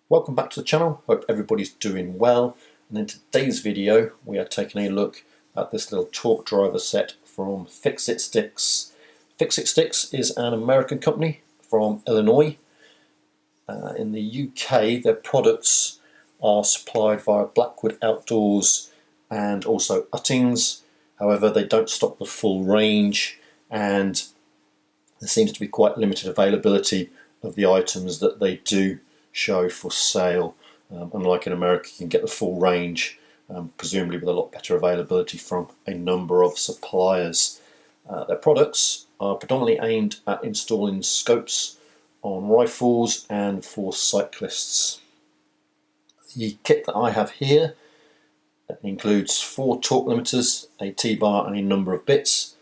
Welcome back to the channel. Hope everybody's doing well. And in today's video we are taking a look at this little torque driver set from FixItSticks. FixItSticks is an American company from Illinois. In the UK their products are supplied via Blackwood Outdoors and also Uttings. However, they don't stock the full range and there seems to be quite limited availability of the items that they do show for sale. Unlike in America, you can get the full range, presumably with a lot better availability from a number of suppliers. Their products are predominantly aimed at installing scopes on rifles and for cyclists. The kit that I have here includes 4 torque limiters, a T-bar and a number of bits.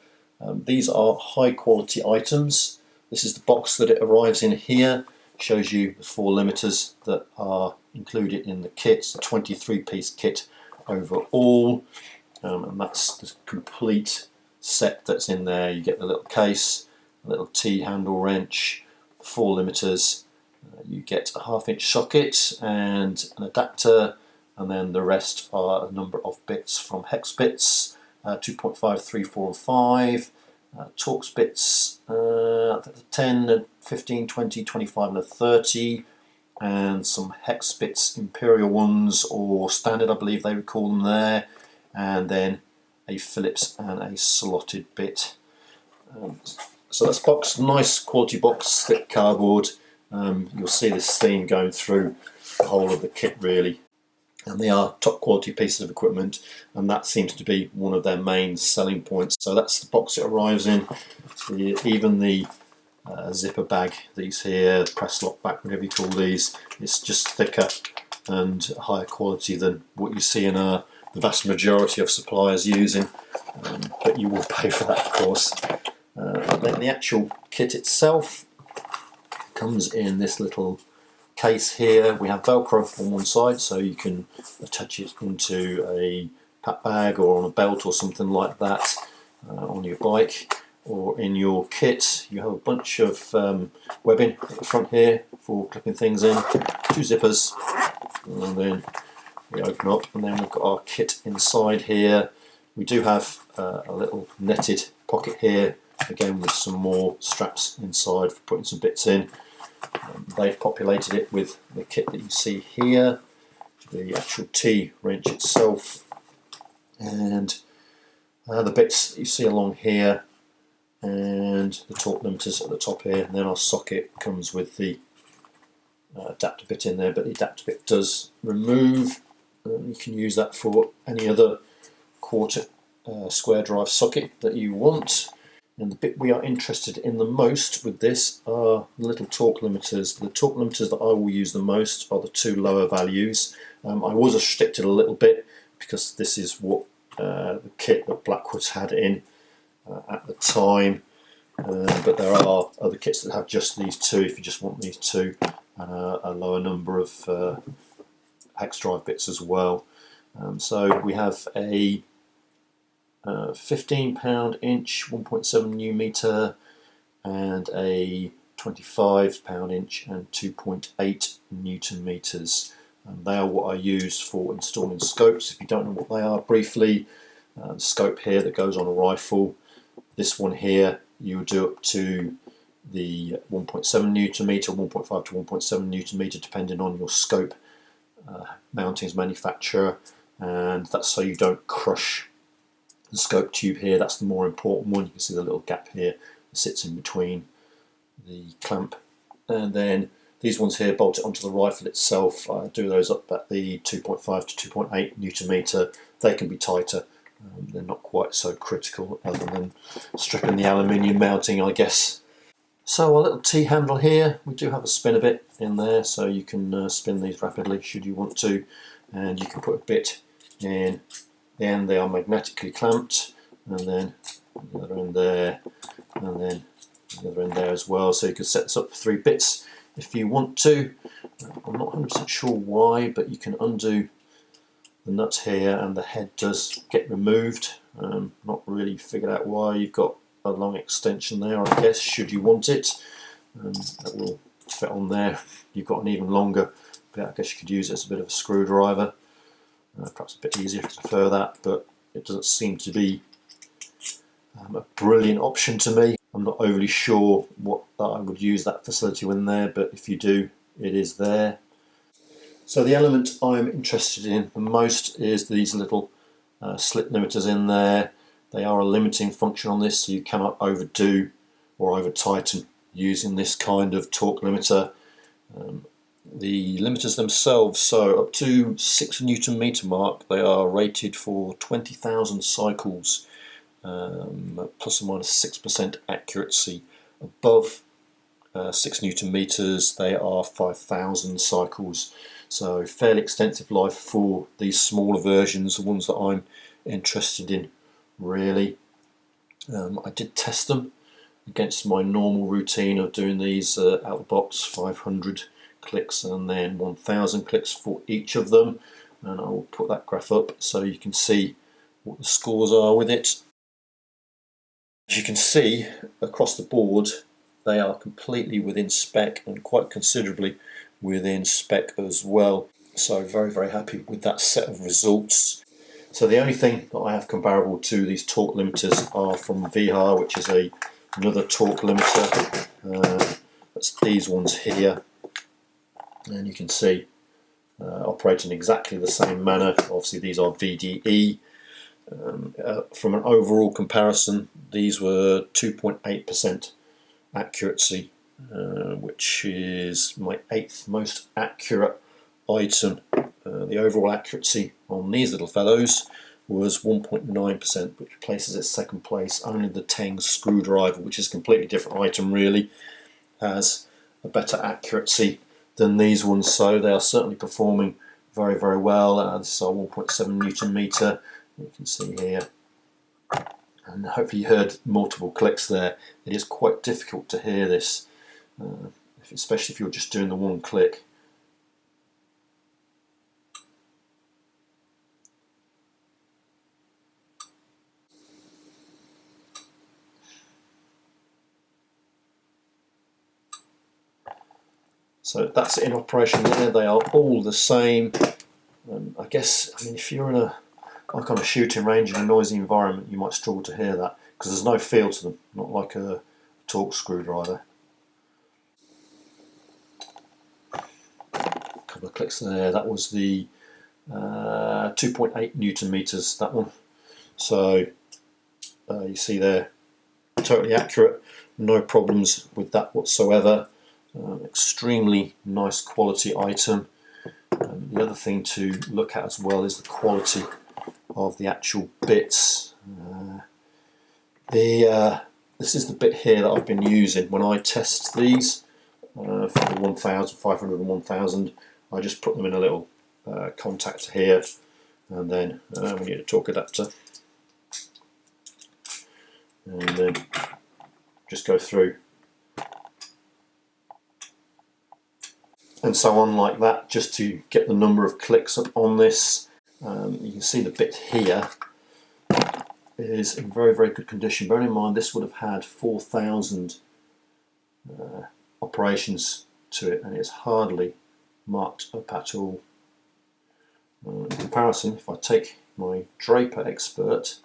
These are high quality items. This is the box that it arrives in here. Shows you the 4 limiters that are included in the kit. It's a 23-piece kit overall, and that's the complete set that's in there. You get the little case, a little T-handle wrench, 4 limiters, you get a 1/2-inch socket and an adapter, and then the rest are a number of bits from hex bits, 2.5, 3, 4 and 5, Torx bits, 10, 15, 20, 25 and a 30, and some hex bits, imperial ones or standard I believe they would call them there, and then a Phillips and a slotted bit. So this box, nice quality box, thick cardboard. You'll see this theme going through the whole of the kit really. And they are top quality pieces of equipment, and that seems to be one of their main selling points. So that's the box it arrives in. Even the zipper bag, these here, press lock back, whatever you call these, it's just thicker and higher quality than what you see in the vast majority of suppliers using, but you will pay for that of course. Then the actual kit itself comes in this little case here. We have Velcro on one side so you can attach it into a pack bag or on a belt or something like that on your bike or in your kit. You have a bunch of webbing at the front here for clipping things in, 2 zippers, and then we open up and then we've got our kit inside here. We do have a little netted pocket here, again with some more straps inside for putting some bits in. They've populated it with the kit that you see here, the actual T-wrench itself, and the bits that you see along here, and the torque limiters at the top here, and then our socket comes with the adapter bit in there, but the adapter bit does remove. You can use that for any other quarter square drive socket that you want. And the bit we are interested in the most with this are the little torque limiters. The torque limiters that I will use the most are the 2 lower values. I was restricted a little bit because this is what the kit that Blackwood's had in at the time, but there are other kits that have just these 2 if you just want these 2, and a lower number of hex drive bits as well. So we have a 15 pound-inch 1.7 Nm and a 25 pound-inch and 2.8 Nm. They are what I use for installing scopes. If you don't know what they are, briefly, the scope here that goes on a rifle, this one here you would do up to the 1.7 Nm, 1.5 to 1.7 Nm depending on your scope mountings manufacturer, and that's so you don't crush the scope tube here. That's the more important one. You can see the little gap here that sits in between the clamp, and then these ones here bolt it onto the rifle itself. I do those up at the 2.5 to 2.8 Nm. They can be tighter, they're not quite so critical other than stripping the aluminium mounting I guess. So our little T-handle here, we do have a spinner bit in there so you can spin these rapidly should you want to, and you can put a bit in. Then they are magnetically clamped, and then the other end there, and then the other end there as well. So you can set this up for 3 bits if you want to. I'm not 100% sure why, but you can undo the nuts here and the head does get removed. Not really figured out why. You've got a long extension there, I guess, should you want it. That will fit on there. You've got an even longer bit. I guess you could use it as a bit of a screwdriver. Perhaps a bit easier if you prefer that, but it doesn't seem to be a brilliant option to me. I'm not overly sure what I would use that facility in there, but if you do, it is there. So the element I'm interested in the most is these little slip limiters in there. They are a limiting function on this, so you cannot overdo or over tighten using this kind of torque limiter. The limiters themselves, so up to 6 Newton meter mark, they are rated for 20,000 cycles, plus or minus 6% accuracy. Above 6 Newton meters, they are 5,000 cycles. So fairly extensive life for these smaller versions, the ones that I'm interested in really. I did test them against my normal routine of doing these out of the box, 500 clicks and then 1,000 clicks for each of them, and I will put that graph up so you can see what the scores are with it. As you can see across the board, they are completely within spec and quite considerably within spec as well, so very happy with that set of results. So the only thing that I have comparable to these torque limiters are from VHAR, which is another torque limiter. That's these ones here, and you can see operate in exactly the same manner. Obviously these are VDE. From an overall comparison, these were 2.8% accuracy, which is my 8th most accurate item. The overall accuracy on these little fellows was 1.9%, which places it second place. Only the Teng screwdriver, which is a completely different item really, has a better accuracy than these ones, so they are certainly performing very well. This is our 1.7 Newton meter, you can see here, and hopefully you heard multiple clicks there. It is quite difficult to hear this, especially if you're just doing the one click. So that's in operation there. They are all the same. I guess, I mean, if you're in a like on a shooting range in a noisy environment, you might struggle to hear that because there's no feel to them, not like a torque screwdriver. A couple of clicks there. That was the 2.8 Newton meters, that one. So you see there, totally accurate, no problems with that whatsoever. Extremely nice quality item. The other thing to look at as well is the quality of the actual bits. This is the bit here that I've been using when I test these for the 1,000, 500 and 1,000. I just put them in a little contactor here, and then we need a torque adapter, and then just go through and so on like that, just to get the number of clicks up on this. You can see the bit here is in very good condition. Bearing in mind this would have had 4,000 operations to it, and it's hardly marked up at all. In comparison, if I take my Draper Expert,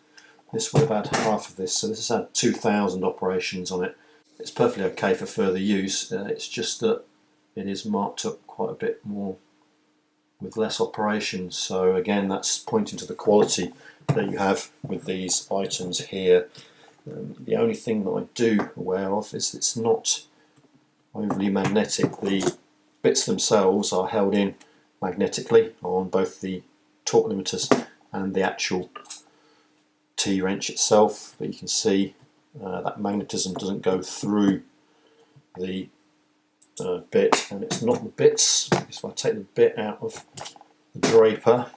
this would have had half of this, so this has had 2,000 operations on it. It's perfectly okay for further use, it's just that it is marked up quite a bit more with less operations. So again, that's pointing to the quality that you have with these items here. The only thing that I do aware of is it's not overly magnetic. The bits themselves are held in magnetically on both the torque limiters and the actual T-wrench itself, but you can see that magnetism doesn't go through the bit, and it's not the bits. If I take the bit out of the Draper,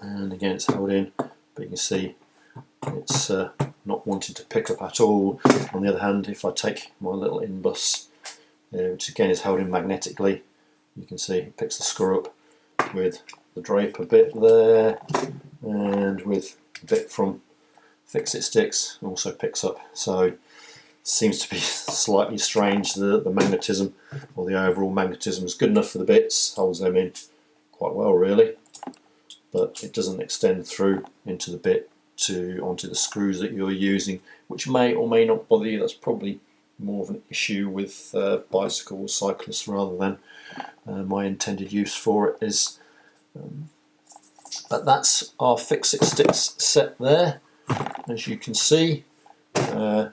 and again it's held in, but you can see it's not wanting to pick up at all. On the other hand, if I take my little in-bus, which again is held in magnetically, you can see it picks the screw up with the Draper bit there, and with the bit from FixItSticks also picks up. So seems to be slightly strange. The magnetism, or the overall magnetism, is good enough for the bits, holds them in quite well really, but it doesn't extend through into the bit onto the screws that you're using, which may or may not bother you. That's probably more of an issue with bicycle cyclists rather than my intended use for it is. But that's our FixItSticks set there. As you can see, I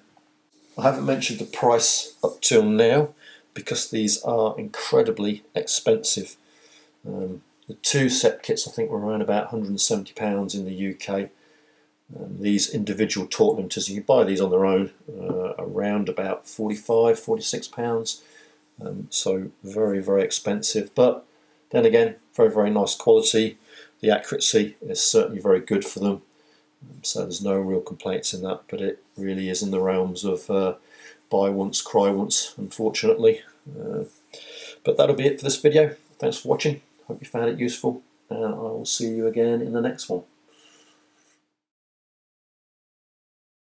haven't mentioned the price up till now because these are incredibly expensive. The two set kits I think were around about £170 in the UK. These individual torque limiters, you can buy these on their own, around about £45, £46. So very, very expensive, but then again, very, very nice quality. The accuracy is certainly very good for them, so there's no real complaints in that, but it really is in the realms of buy once, cry once, unfortunately. But that'll be it for this video. Thanks for watching. Hope you found it useful, and I will see you again in the next one.